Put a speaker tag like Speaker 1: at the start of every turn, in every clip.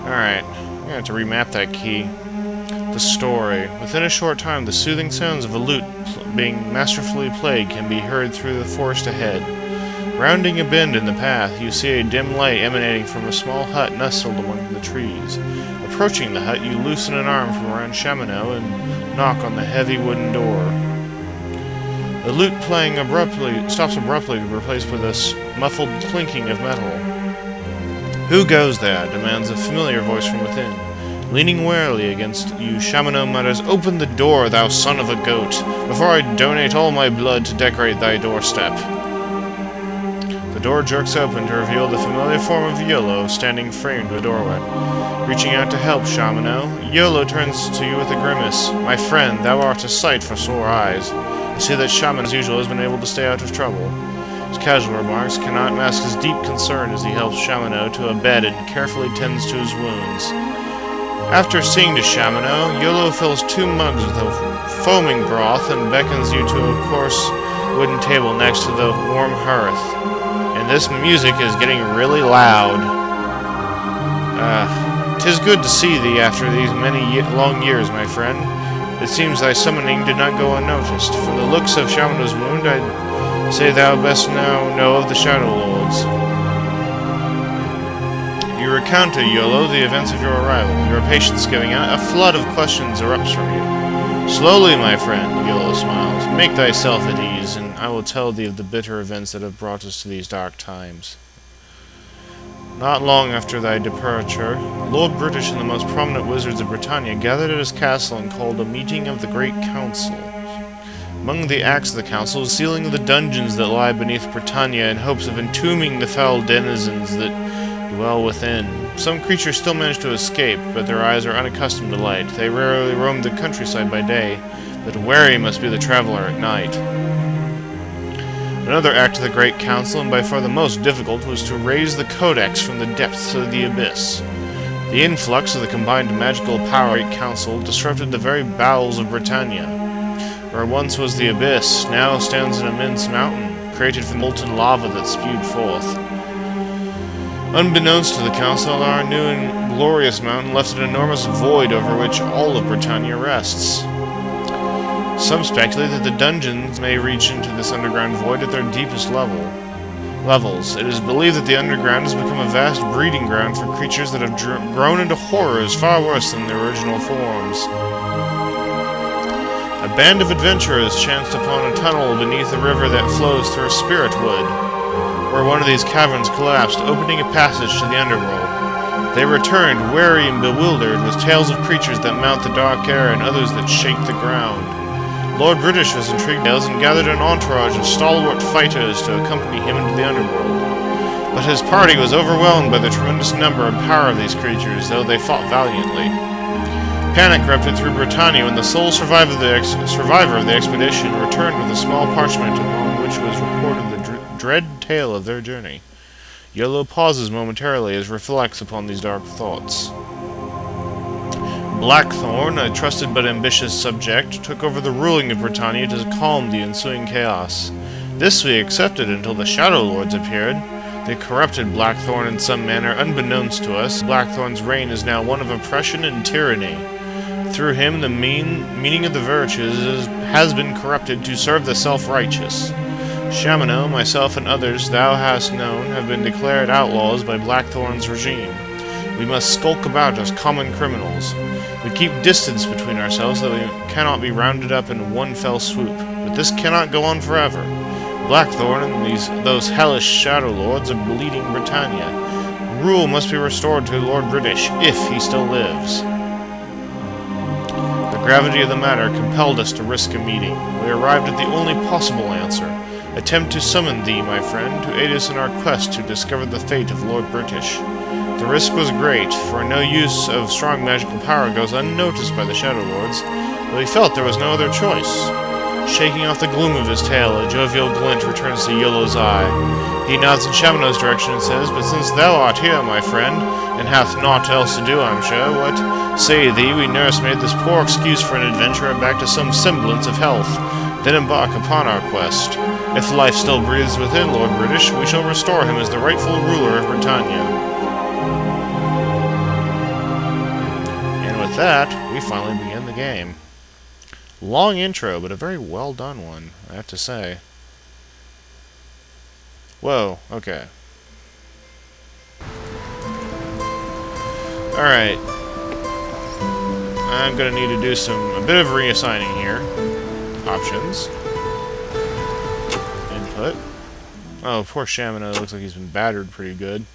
Speaker 1: Alright, I'm gonna have to remap that key. The story. Within a short time, the soothing sounds of a lute being masterfully played can be heard through the forest ahead. Rounding a bend in the path, you see a dim light emanating from a small hut nestled among the trees. Approaching the hut, you loosen an arm from around Chamino and knock on the heavy wooden door. The lute playing stops abruptly, replaced with a muffled clinking of metal. "Who goes there?" demands a familiar voice from within. Leaning warily against you, Chamino mutters, "Open the door, thou son of a goat, before I donate all my blood to decorate thy doorstep." The door jerks open to reveal the familiar form of Iolo standing framed in the doorway. Reaching out to help Chamino, Iolo turns to you with a grimace. "My friend, thou art a sight for sore eyes." You see that Chamino, as usual, has been able to stay out of trouble. His casual remarks cannot mask his deep concern as he helps Chamino to a bed and carefully tends to his wounds. After seeing to Chamino, Iolo fills 2 mugs with a foaming broth and beckons you to a coarse wooden table next to the warm hearth. And this music is getting really loud. 'Tis good to see thee after these many long years, my friend. It seems thy summoning did not go unnoticed. For the looks of Chamino's wound, I'd say thou best now know of the Shadow Lords. You recount to Iolo the events of your arrival. Your patience giving out, a flood of questions erupts from you. "Slowly, my friend," Iolo smiles. "Make thyself at ease, and I will tell thee of the bitter events that have brought us to these dark times. Not long after thy departure, Lord British and the most prominent wizards of Britannia gathered at his castle and called a meeting of the Great Council. Among the acts of the council is sealing the dungeons that lie beneath Britannia in hopes of entombing the foul denizens that dwell within. Some creatures still manage to escape, but their eyes are unaccustomed to light. They rarely roam the countryside by day, but wary must be the traveler at night. Another act of the Great Council, and by far the most difficult, was to raise the Codex from the depths of the abyss. The influx of the combined magical power of the Great Council disrupted the very bowels of Britannia. Where once was the abyss, now stands an immense mountain, created from molten lava that spewed forth. Unbeknownst to the Council, our new and glorious mountain left an enormous void over which all of Britannia rests. Some speculate that the dungeons may reach into this underground void at their deepest levels. It is believed that the underground has become a vast breeding ground for creatures that have grown into horrors far worse than their original forms. A band of adventurers chanced upon a tunnel beneath a river that flows through a spirit wood, where one of these caverns collapsed, opening a passage to the underworld. They returned, weary and bewildered, with tales of creatures that mount the dark air and others that shake the ground. Lord British was intrigued and gathered an entourage of stalwart fighters to accompany him into the underworld. But his party was overwhelmed by the tremendous number and power of these creatures, though they fought valiantly. Panic erupted through Britannia when the sole survivor of the expedition returned with a small parchment upon which was recorded the dread tale of their journey. Iolo pauses momentarily as reflects upon these dark thoughts. Blackthorn, a trusted but ambitious subject, took over the ruling of Britannia to calm the ensuing chaos. This we accepted until the Shadow Lords appeared. They corrupted Blackthorn in some manner unbeknownst to us. Blackthorn's reign is now one of oppression and tyranny. Through him, the meaning of the virtues has been corrupted to serve the self-righteous. Chamino, myself, and others thou hast known have been declared outlaws by Blackthorn's regime. We must skulk about as common criminals. We keep distance between ourselves so that we cannot be rounded up in one fell swoop. But this cannot go on forever. Blackthorn and those hellish Shadow Lords are bleeding Britannia. Rule must be restored to Lord British, if he still lives. The gravity of the matter compelled us to risk a meeting. We arrived at the only possible answer. Attempt to summon thee, my friend, to aid us in our quest to discover the fate of Lord British. The risk was great, for no use of strong magical power goes unnoticed by the Shadow Lords, but he felt there was no other choice. Shaking off the gloom of his tale, a jovial glint returns to Iolo's eye. He nods in Chamino's direction and says, "But since thou art here, my friend, and hath naught else to do, I'm sure, what say thee we nursemaid this poor excuse for an adventurer back to some semblance of health, then embark upon our quest. If life still breathes within Lord British, we shall restore him as the rightful ruler of Britannia." that, we finally begin the game. Long intro, but a very well done one, I have to say. Whoa, okay. Alright. I'm gonna need to do a bit of reassigning here. Options. Input. Oh, poor Shamino, looks like he's been battered pretty good.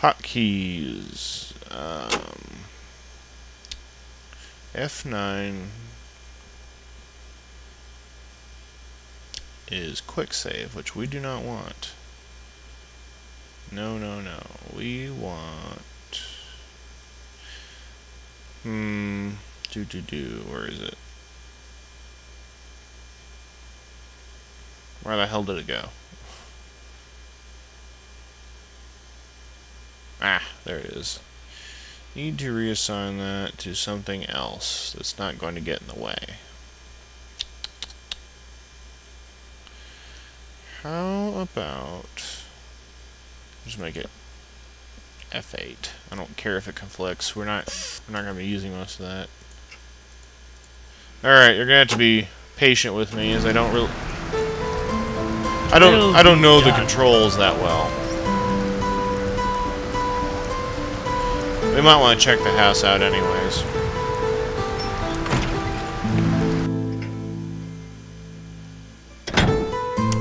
Speaker 1: Hotkeys. F9 is quick save, which we do not want. No, no, no. We want... Where is it? Where the hell did it go? Ah, there it is. Need to reassign that to something else that's not going to get in the way. How about... just make it F8. I don't care if it conflicts. We're not going to be using most of that. Alright, you're going to have to be patient with me, as I don't really... I don't know the controls that well. We might want to check the house out anyways.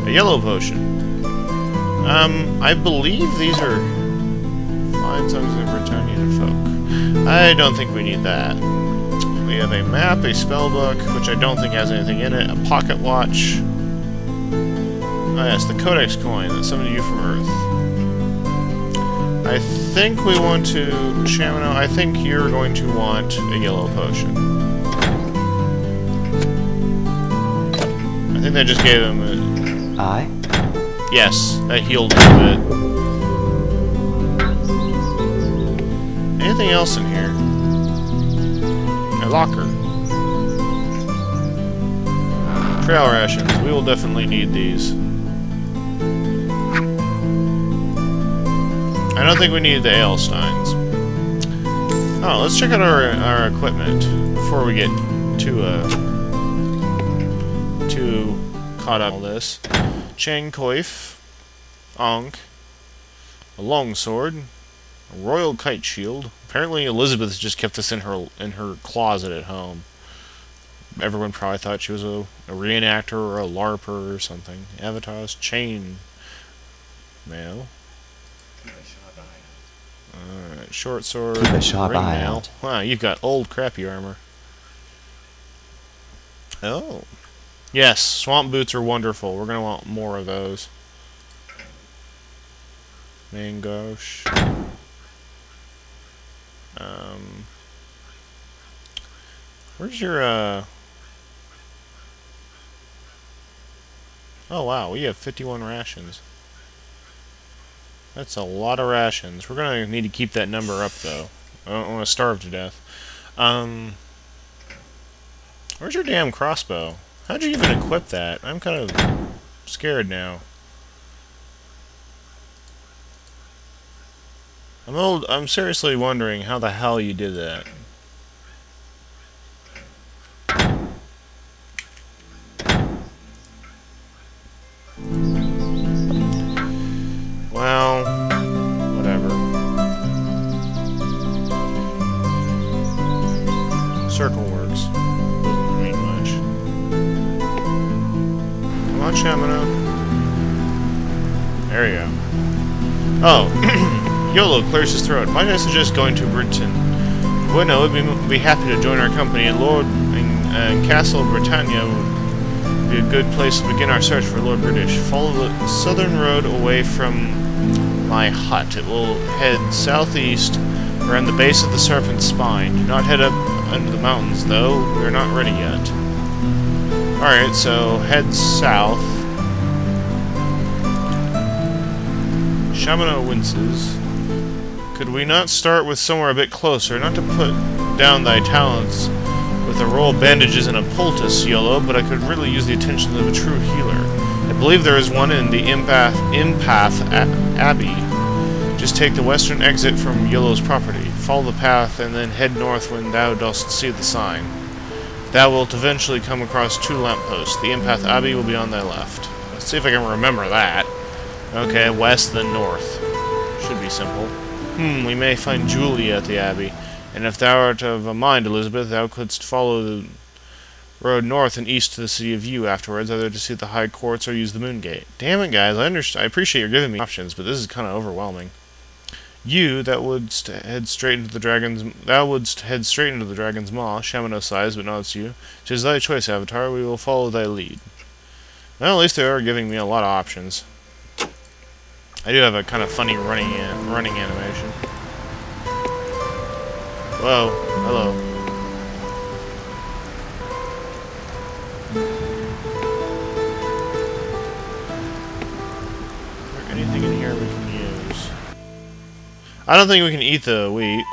Speaker 1: A yellow potion. I believe these are fine sons of Britannia folk. I don't think we need that. We have a map, a spellbook, which I don't think has anything in it, a pocket watch. Oh yes, the Codex coin that summoned you from Earth. I think we want to... Shamino, I think you're going to want a yellow potion. I think they just gave him a...
Speaker 2: I?
Speaker 1: Yes, that healed him a bit. Anything else in here? A locker. Trail rations. We will definitely need these. I don't think we need the ale steins. Oh, let's check out our equipment before we get too caught up on this. Chain coif, Ankh, a longsword, a royal kite shield. Apparently Elizabeth just kept this in her closet at home. Everyone probably thought she was a reenactor or a LARPer or something. Avatar's chain mail. Alright, short sword,
Speaker 2: keep a sharp
Speaker 1: ring
Speaker 2: eye
Speaker 1: mail.
Speaker 2: out.
Speaker 1: Wow, you've got old crappy armor. Oh. Yes, swamp boots are wonderful. We're gonna want more of those. Mangosh. Where's your, Oh, wow, we have 51 rations. That's a lot of rations. We're gonna need to keep that number up, though. I don't want to starve to death. Where's your damn crossbow? How'd you even equip that? I'm kind of scared now. I'm seriously wondering how the hell you did that. Well, whatever. Circle works. Doesn't mean much. Come on, Shamino. There you go. Oh, Iolo clears his throat. Might I suggest going to Britain? Bueno would be happy to join our company, and Lord and Castle Britannia would be a good place to begin our search for Lord British. Follow the southern road away from my hut. It will head southeast around the base of the Serpent's Spine. Do not head up under the mountains, though. We're not ready yet. Alright, so head south. Shamino winces. Could we not start with somewhere a bit closer? Not to put down thy talents with a roll of bandages and a poultice, Iolo, but I could really use the attention of a true healer. I believe there is one in the Empath Abbey, just Just take the western exit from Iolo's property. Follow the path and then head north when thou dost see the sign. Thou wilt eventually come across 2 lampposts. The Empath Abbey will be on thy left. Let's see if I can remember that. Okay, west then north. Should be simple. We may find Julia at the Abbey. And if thou art of a mind, Elizabeth, thou couldst follow the road north and east to the city of U afterwards, either to see the high courts or use the moon gate. Damn it, guys, I appreciate you're giving me options, but this is kind of overwhelming. You, that wouldst head straight into the dragon's maw, Shamano sighs, but nods to you. 'Tis thy choice, Avatar, we will follow thy lead. Well, at least they are giving me a lot of options. I do have a kind of funny running animation. Whoa, hello. Is there anything in here we can use? I don't think we can eat the wheat.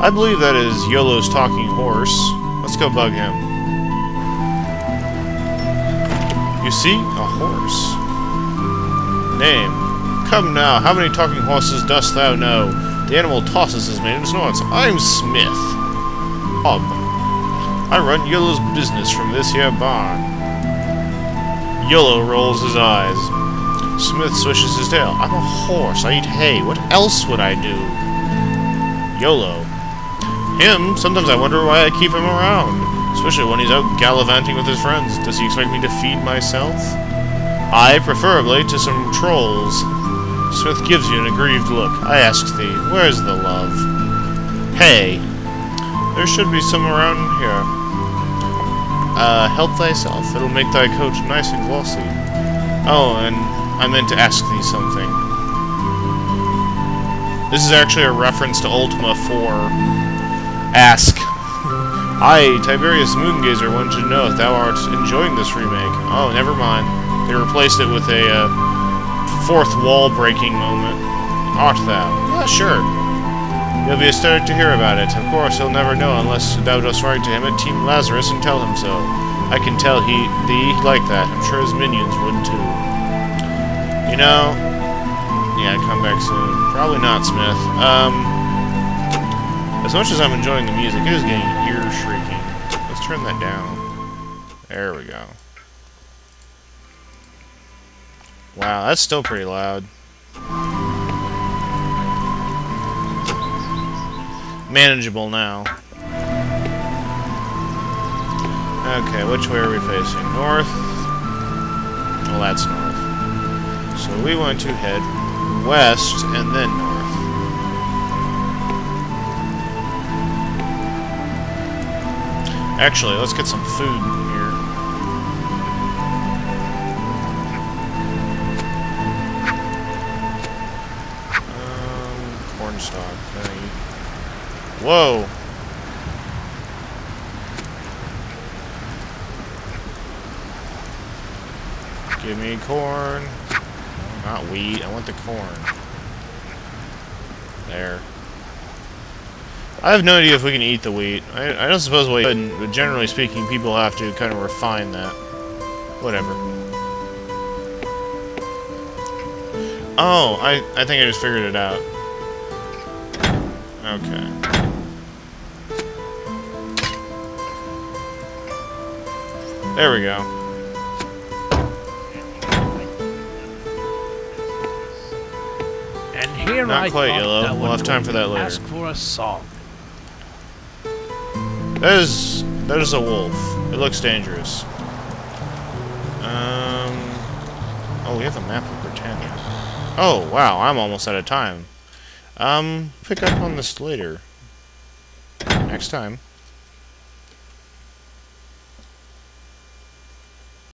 Speaker 1: I believe that is Iolo's talking horse. Let's go bug him. You see? A horse. Name. Come now, how many talking horses dost thou know? The animal tosses his mane and snorts. I'm Smith. Bob. I run Iolo's business from this here barn. Iolo rolls his eyes. Smith swishes his tail. I'm a horse. I eat hay. What else would I do? Iolo. Him? Sometimes I wonder why I keep him around. Especially when he's out gallivanting with his friends. Does he expect me to feed myself? I, preferably, to some trolls. Smith gives you an aggrieved look. I ask thee, where's the love? Hey, there should be some around here. Help thyself. It'll make thy coat nice and glossy. Oh, and I meant to ask thee something. This is actually a reference to Ultima 4. Ask. I, Tiberius Moongazer, wanted to know if thou art enjoying this remake. Oh, never mind. They replaced it with a, fourth wall-breaking moment. Art thou? Yeah, sure. You'll be ecstatic to hear about it. Of course, he'll never know unless thou dost write to him at Team Lazarus and tell him so. I can tell thee like that. I'm sure his minions would too. You know... Yeah, come back soon. Probably not, Smith. As much as I'm enjoying the music, it is getting ear-shrieking. Let's turn that down. There we go. Wow, that's still pretty loud. Manageable now. Okay, which way are we facing? North? Well, that's north. So we want to head west and then north. Actually, let's get some food here. Cornstalk. Whoa! Give me corn. Not wheat, I want the corn. There. I have no idea if we can eat the wheat. I don't suppose we couldn't, but generally speaking, people have to kind of refine that. Whatever. Oh, I think I just figured it out. Okay. There we go.
Speaker 2: And here
Speaker 1: Not quite, Iolo. We'll have time for that later.
Speaker 2: Ask for a song.
Speaker 1: That is a wolf. It looks dangerous. Oh, we have a map of Britannia. Oh, wow, I'm almost out of time. Pick up on this later. Next time.